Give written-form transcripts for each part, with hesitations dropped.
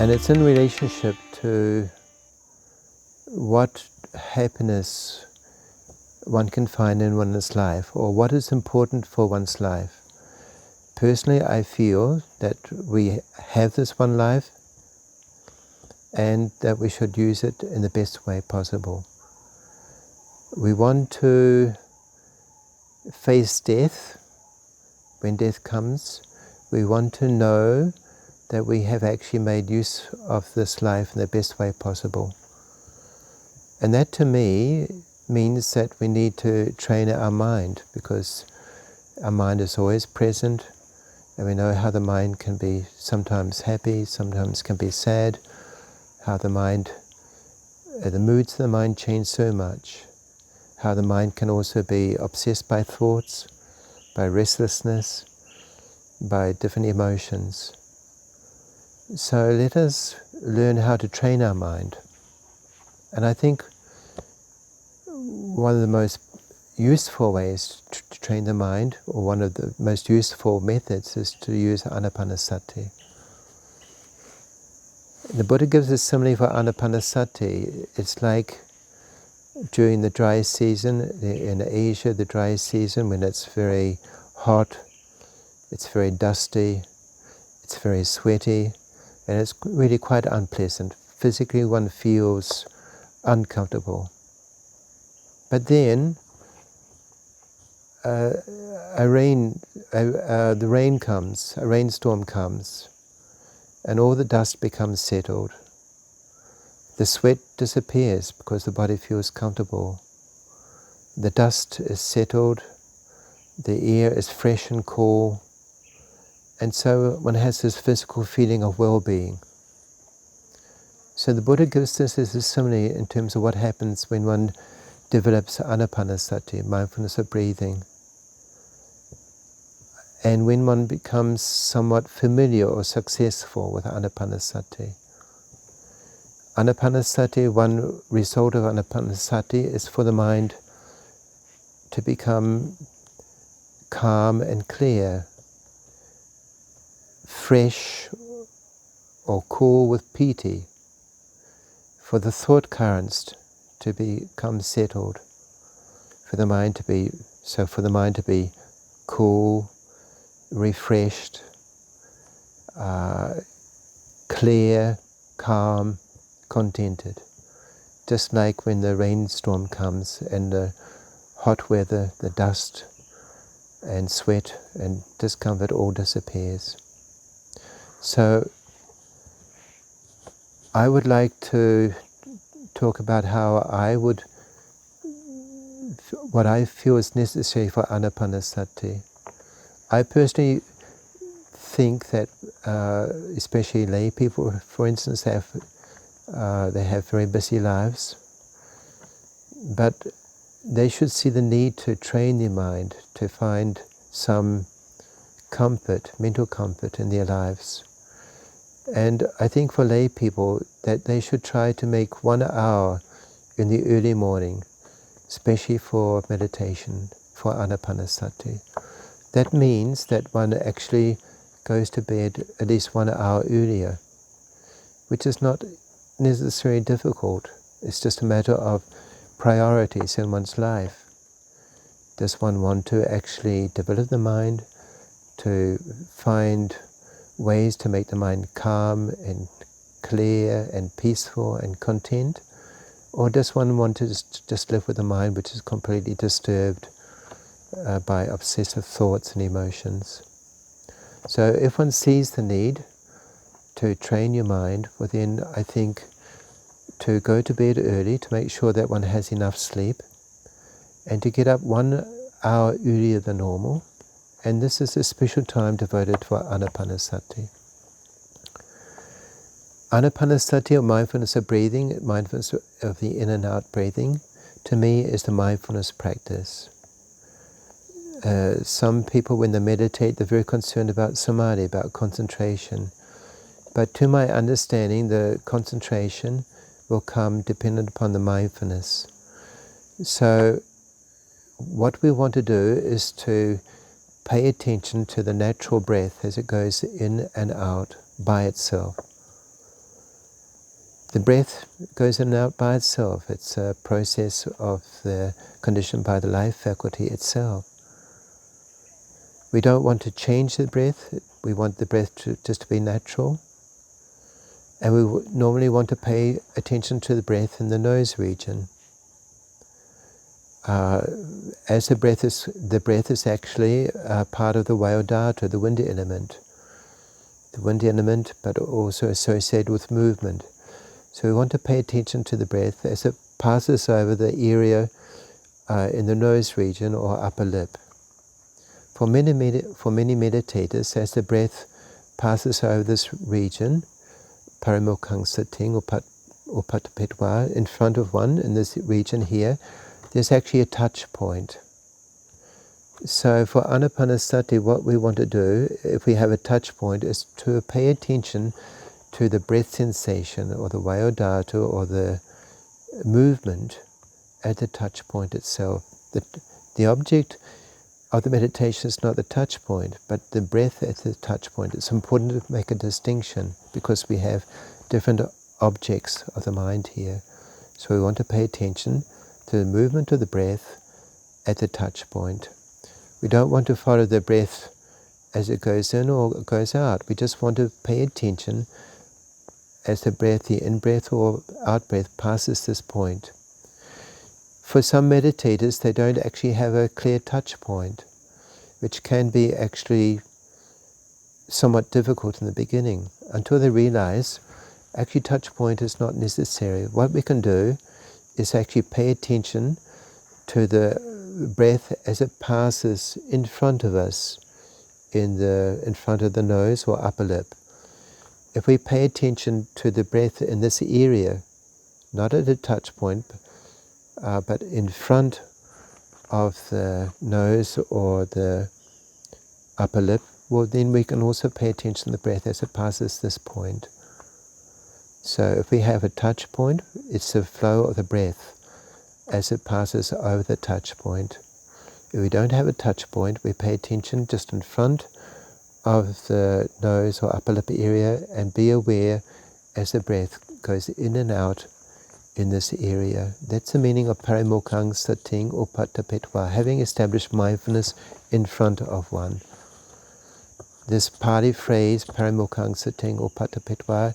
And it's in relationship to what happiness one can find in one's life, or what is important for one's life. Personally, I feel that we have this one life and that we should use it in the best way possible. We want to face death when death comes. We want to know that we have actually made use of this life in the best way possible. And that to me means that we need to train our mind, because our mind is always present, and we know how the mind can be sometimes happy, sometimes can be sad, how the moods of the mind change so much, how the mind can also be obsessed by thoughts, by restlessness, by different emotions. So let us learn how to train our mind. And I think one of the most useful ways to train the mind, or one of the most useful methods, is to use anapanasati. The Buddha gives a simile for anapanasati. It's like during the dry season, in Asia, the dry season, when it's very hot, it's very dusty, it's very sweaty, and it's really quite unpleasant. Physically one feels uncomfortable. But then the rain comes, a rainstorm comes, and all the dust becomes settled. The sweat disappears because the body feels comfortable. The dust is settled, the air is fresh and cool, and so one has this physical feeling of well-being. So the Buddha gives this as a simile in terms of what happens when one develops anapanasati, mindfulness of breathing. And when one becomes somewhat familiar or successful with anapanasati. Anapanasati, one result of anapanasati is for the mind to become calm and clear, fresh or cool with piti, for the thought currents to become settled, for the mind to be cool, refreshed, clear, calm, contented. Just like when the rainstorm comes and the hot weather, the dust and sweat and discomfort all disappears. So I would like to talk about what I feel is necessary for anapanasati. I personally think that, especially lay people, for instance, they have very busy lives, but they should see the need to train their mind to find some comfort, mental comfort in their lives. And I think for lay people that they should try to make 1 hour in the early morning, especially for meditation, for anapanasati. That means that one actually goes to bed at least 1 hour earlier, which is not necessarily difficult. It's just a matter of priorities in one's life. Does one want to actually develop the mind, to find ways to make the mind calm and clear and peaceful and content? Or does one want to just live with a mind which is completely disturbed by obsessive thoughts and emotions? So if one sees the need to train your mind, well then I think to go to bed early, to make sure that one has enough sleep, and to get up 1 hour earlier than normal. And this is a special time devoted for anapanasati. Anapanasati, or mindfulness of breathing, mindfulness of the in and out breathing, to me is the mindfulness practice. Some people, when they meditate, they're very concerned about samadhi, about concentration. But to my understanding, the concentration will come dependent upon the mindfulness. So what we want to do is to pay attention to the natural breath as it goes in and out by itself. The breath goes in and out by itself. It's a process of the conditioned by the life faculty itself. We don't want to change the breath. We want the breath to just be natural. And we normally want to pay attention to the breath in the nose region. As the breath is actually part of the Vayodhatu, the wind element. The wind element, but also associated with movement. So we want to pay attention to the breath as it passes over the area in the nose region or upper lip. For many meditators, as the breath passes over this region, paramokkhang sitting or patapetwa, in front of one, in this region here, there's actually a touch point. So for anapanasati, what we want to do, if we have a touch point, is to pay attention to the breath sensation, or the Vayodhatu, or the movement at the touch point itself. The object of the meditation is not the touch point, but the breath at the touch point. It's important to make a distinction, because we have different objects of the mind here. So we want to pay attention to the movement of the breath at the touch point. We don't want to follow the breath as it goes in or goes out. We just want to pay attention as the breath, the in-breath or out-breath, passes this point. For some meditators, they don't actually have a clear touch point, which can be actually somewhat difficult in the beginning, until they realize actually touch point is not necessary. What we can do is actually pay attention to the breath as it passes in front of us, in front of the nose or upper lip. If we pay attention to the breath in this area, not at a touch point, but in front of the nose or the upper lip, well, then we can also pay attention to the breath as it passes this point. So if we have a touch point, it's the flow of the breath as it passes over the touch point. If we don't have a touch point, we pay attention just in front of the nose or upper lip area, and be aware as the breath goes in and out in this area. That's the meaning of paramokkhang sitting or patapetwa, having established mindfulness in front of one. This Pali phrase, paramokkhang sitting or patapetwa,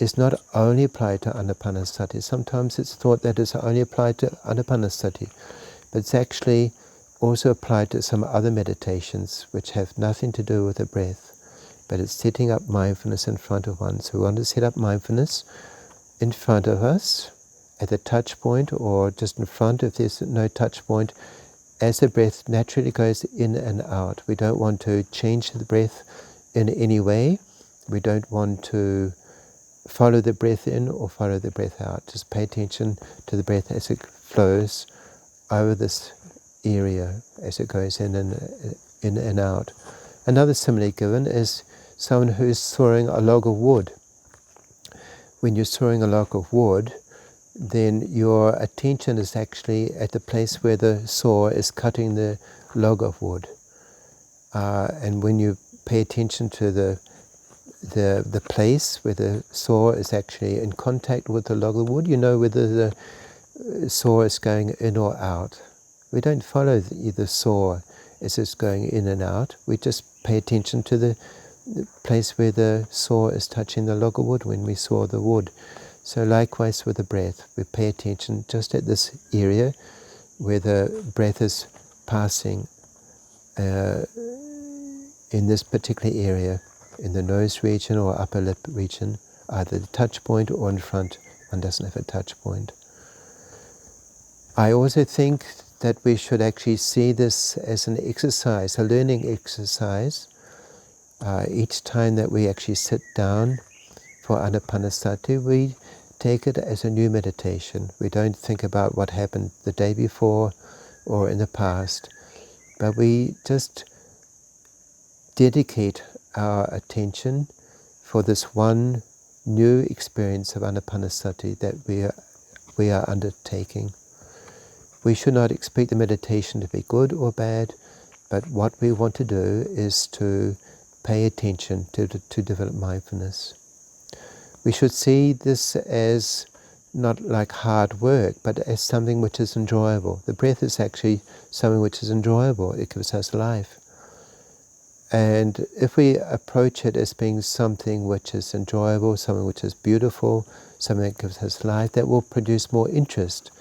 is not only applied to anapanasati. Sometimes it's thought that it's only applied to anapanasati, but it's actually also applied to some other meditations which have nothing to do with the breath, but it's setting up mindfulness in front of one. So we want to set up mindfulness in front of us at the touch point, or just in front if there's no touch point, as the breath naturally goes in and out. We don't want to change the breath in any way. We don't want to follow the breath in or follow the breath out. Just pay attention to the breath as it flows over this area, as it goes in and out. Another simile given is someone who's sawing a log of wood. When you're sawing a log of wood, then your attention is actually at the place where the saw is cutting the log of wood. And when you pay attention to the place where the saw is actually in contact with the log of wood, you know whether the saw is going in or out. We don't follow the saw as it's going in and out. We just pay attention to the place where the saw is touching the log of wood when we saw the wood. So likewise with the breath, we pay attention just at this area where the breath is passing in this particular area, in the nose region or upper lip region, either the touch point or in front, one doesn't have a touch point. I also think that we should actually see this as an exercise, a learning exercise. Each time that we actually sit down for anapanasati, we take it as a new meditation. We don't think about what happened the day before or in the past, but we just dedicate our attention for this one new experience of anapanasati that we are undertaking. We should not expect the meditation to be good or bad, but what we want to do is to pay attention to develop mindfulness. We should see this as not like hard work, but as something which is enjoyable. The breath is actually something which is enjoyable. It gives us life. And if we approach it as being something which is enjoyable, something which is beautiful, something that gives us life, that will produce more interest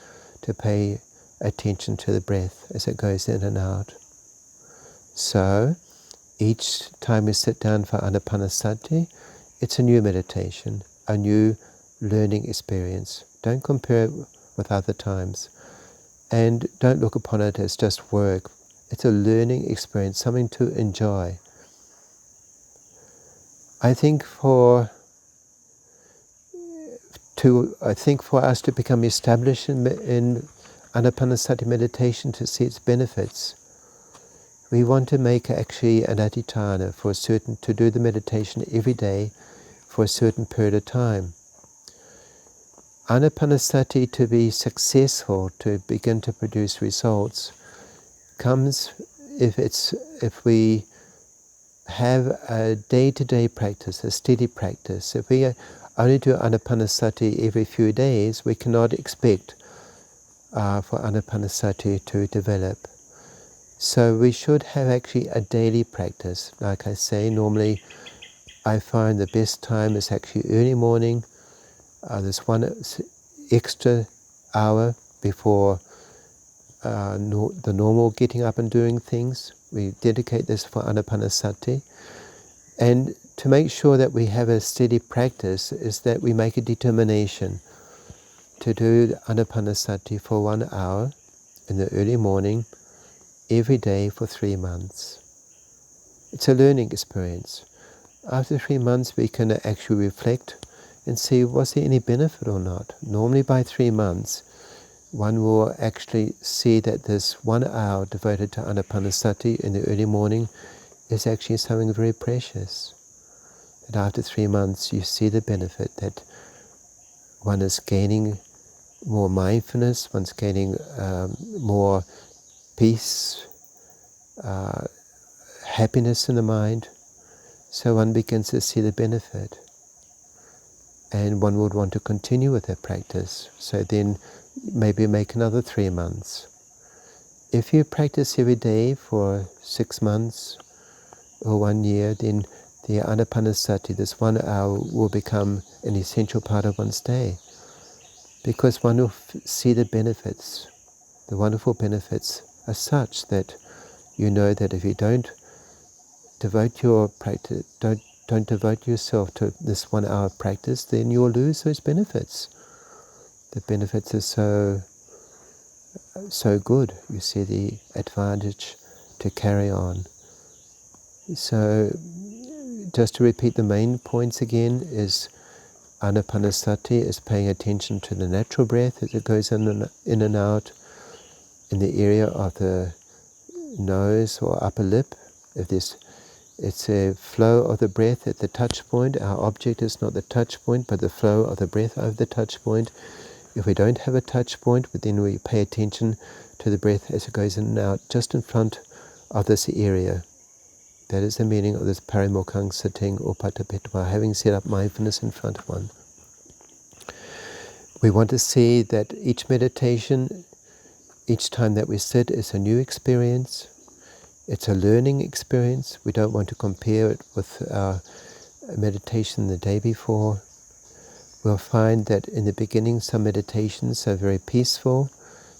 to pay attention to the breath as it goes in and out. So, each time we sit down for Anapanasati, it's a new meditation, a new learning experience. Don't compare it with other times. And don't look upon it as just work. It's a learning experience, something to enjoy. I think for us to become established in Anapanasati meditation, to see its benefits, we want to make actually an adhitthana to do the meditation every day for a certain period of time. Anapanasati, to be successful, to begin to produce results, comes if we have a day-to-day practice, a steady practice. If we only do Anapanasati every few days, we cannot expect for Anapanasati to develop. So we should have actually a daily practice. Like I say, normally I find the best time is actually early morning. There's one extra hour before the normal getting up and doing things. We dedicate this for Anapanasati. And to make sure that we have a steady practice is that we make a determination to do Anapanasati for 1 hour in the early morning every day for 3 months. It's a learning experience. After 3 months we can actually reflect and see, was there any benefit or not? Normally by 3 months one will actually see that this 1 hour devoted to Anapanasati in the early morning is actually something very precious. That after 3 months you see the benefit, that one is gaining more mindfulness, one's gaining more peace, happiness in the mind. So one begins to see the benefit. And one would want to continue with that practice. So then maybe make another 3 months. If you practice every day for 6 months or 1 year, then the Anapanasati, this 1 hour, will become an essential part of one's day. Because one will see the benefits. The wonderful benefits are such that you know that if you don't devote your practice, don't devote yourself to this 1 hour practice, then you'll lose those benefits. The benefits are so good. You see the advantage to carry on. So, just to repeat the main points again, is Anapanasati is paying attention to the natural breath as it goes in and out in the area of the nose or upper lip. It's a flow of the breath at the touch point. Our object is not the touch point, but the flow of the breath over the touch point. If we don't have a touch point, then we pay attention to the breath as it goes in and out, just in front of this area. That is the meaning of this parimokkhang sitting or patapitva, having set up mindfulness in front of one. We want to see that each meditation, each time that we sit, is a new experience. It's a learning experience. We don't want to compare it with our meditation the day before. We'll find that in the beginning some meditations are very peaceful.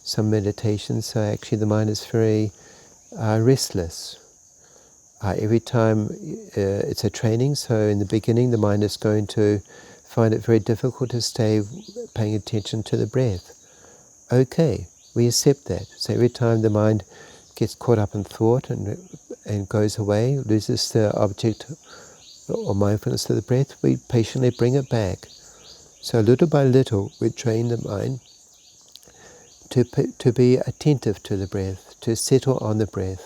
Some meditations are actually, the mind is very restless. Every time it's a training, so in the beginning the mind is going to find it very difficult to stay paying attention to the breath. Okay, we accept that. So every time the mind gets caught up in thought and goes away, loses the object or mindfulness of the breath, we patiently bring it back. So little by little we train the mind to be attentive to the breath, to settle on the breath.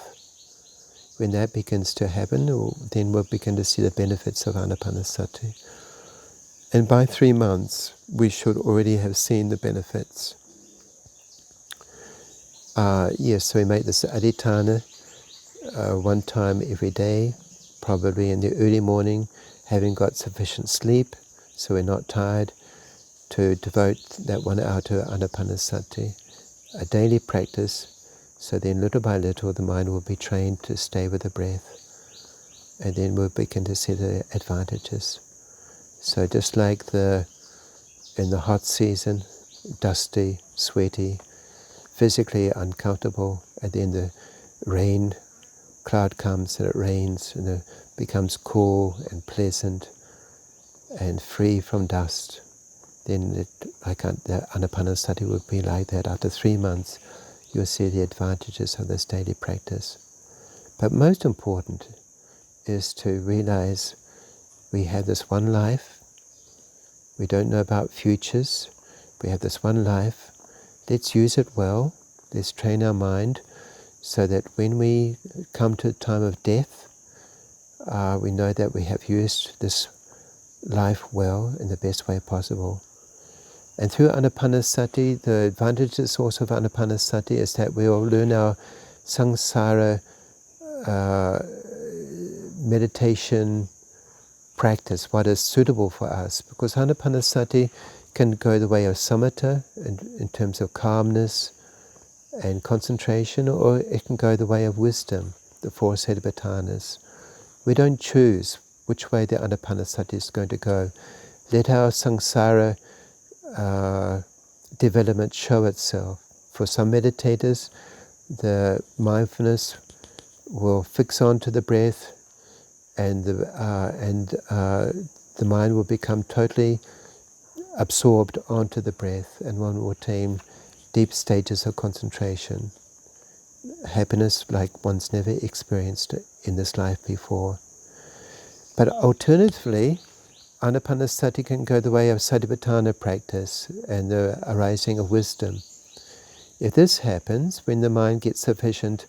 When that begins to happen, then we'll begin to see the benefits of Anapanasati. And by 3 months, we should already have seen the benefits. Yes, so we make this adhitthana 1 time every day, probably in the early morning, having got sufficient sleep, so we're not tired, to devote that 1 hour to anapanasati, a daily practice, so then little by little the mind will be trained to stay with the breath, and then we'll begin to see the advantages. So just like in the hot season, dusty, sweaty, physically uncomfortable, and then the rain cloud comes and it rains and it becomes cool and pleasant and free from dust, then the anapanasati would be like that. After 3 months, you'll see the advantages of this daily practice. But most important is to realize we have this one life. We don't know about futures. We have this one life. Let's use it well. Let's train our mind so that when we come to the time of death, we know that we have used this life well in the best way possible. And through anapanasati, the advantages also of anapanasati is that we will learn our samsara meditation practice, what is suitable for us. Because anapanasati can go the way of samatha in terms of calmness and concentration, or it can go the way of wisdom, the 4 satipatthanas. We don't choose which way the anapanasati is going to go. Let our samsara development show itself. For some meditators, the mindfulness will fix onto the breath, and the mind will become totally absorbed onto the breath, and one will attain deep stages of concentration, happiness like one's never experienced in this life before. But alternatively, anapanasati can go the way of satipatthana practice and the arising of wisdom. If this happens, when the mind gets sufficient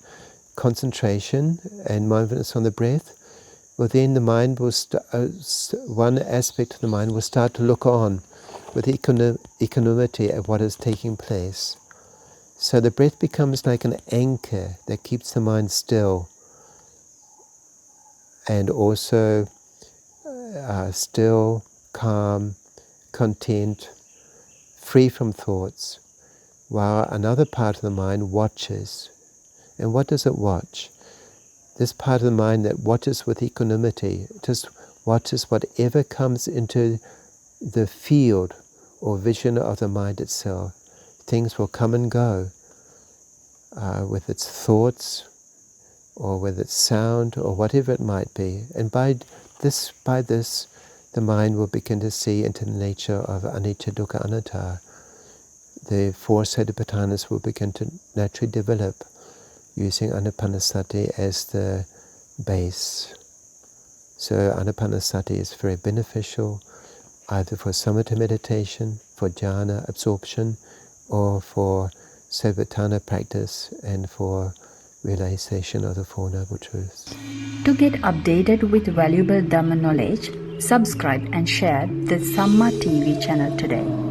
concentration and mindfulness on the breath, well, then the mind will one aspect of the mind will start to look on with equanimity at what is taking place. So the breath becomes like an anchor that keeps the mind still, and also still, calm, content, free from thoughts, while another part of the mind watches. And what does it watch? This part of the mind that watches with equanimity just watches whatever comes into the field or vision of the mind itself. Things will come and go with its thoughts or with its sound or whatever it might be. And by this, the mind will begin to see into the nature of anicca, dukkha, anatta. The 4 satipatthanas will begin to naturally develop, using anapanasati as the base. So anapanasati is very beneficial, either for samatha meditation, for jhana absorption, or for satipatthana practice, and for realization of the 4 Noble Truths. To get updated with valuable Dhamma knowledge, subscribe and share the Samma TV channel today.